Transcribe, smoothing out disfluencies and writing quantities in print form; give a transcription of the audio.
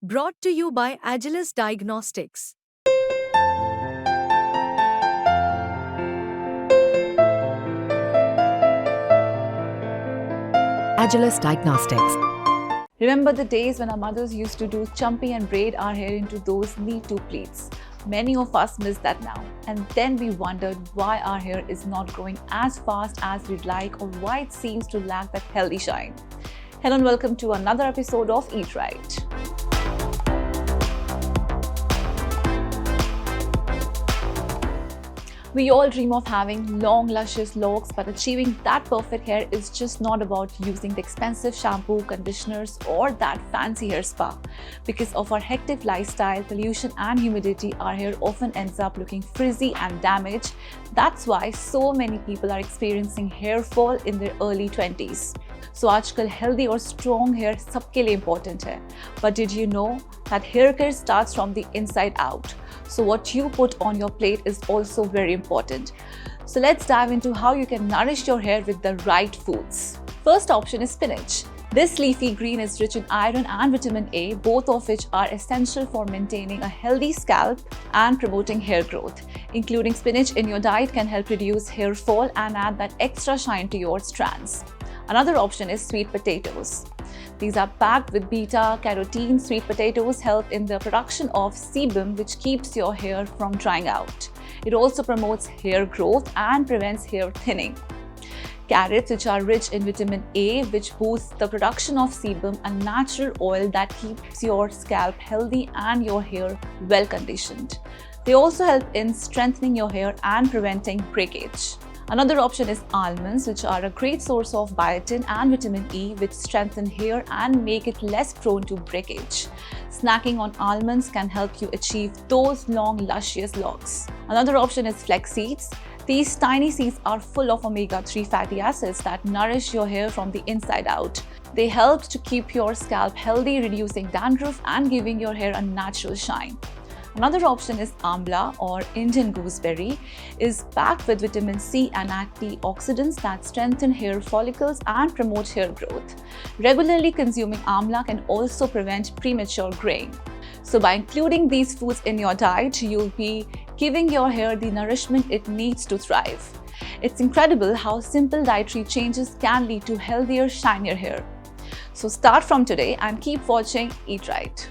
Brought to you by Agilus Diagnostics. Agilus Diagnostics. Remember the days when our mothers used to do chumpy and braid our hair into those neat two pleats? Many of us miss that now. And then we wondered why our hair is not growing as fast as we'd like or why it seems to lack that healthy shine. Hello and welcome to another episode of Eat Right. We all dream of having long, luscious locks, but achieving that perfect hair is just not about using the expensive shampoo, conditioners, or that fancy hair spa. Because of our hectic lifestyle, pollution, and humidity, our hair often ends up looking frizzy and damaged. That's why so many people are experiencing hair fall in their early 20s. So आजकल healthy और strong hair सबके लिए important है. But did you know that hair care starts from the inside out? So what you put on your plate is also very important. So let's dive into how you can nourish your hair with the right foods. First option is spinach. This leafy green is rich in iron and vitamin A, both of which are essential for maintaining a healthy scalp and promoting hair growth. Including spinach in your diet can help reduce hair fall and add that extra shine to your strands. Another option is sweet potatoes. These are packed with beta-carotene. Sweet potatoes help in the production of sebum, which keeps your hair from drying out. It also promotes hair growth and prevents hair thinning. Carrots, which are rich in vitamin A, which boosts the production of sebum, a natural oil that keeps your scalp healthy and your hair well conditioned. They also help in strengthening your hair and preventing breakage. Another option is almonds, which are a great source of biotin and vitamin E, which strengthen hair and make it less prone to breakage. Snacking on almonds can help you achieve those long, luscious locks. Another option is flax seeds. These tiny seeds are full of omega-3 fatty acids that nourish your hair from the inside out. They help to keep your scalp healthy, reducing dandruff and giving your hair a natural shine. Another option is amla or Indian gooseberry, is packed with vitamin C and antioxidants that strengthen hair follicles and promote hair growth. Regularly consuming amla can also prevent premature graying. So by including these foods in your diet, you'll be giving your hair the nourishment it needs to thrive. It's incredible how simple dietary changes can lead to healthier, shinier hair. So start from today and keep watching Eat Right.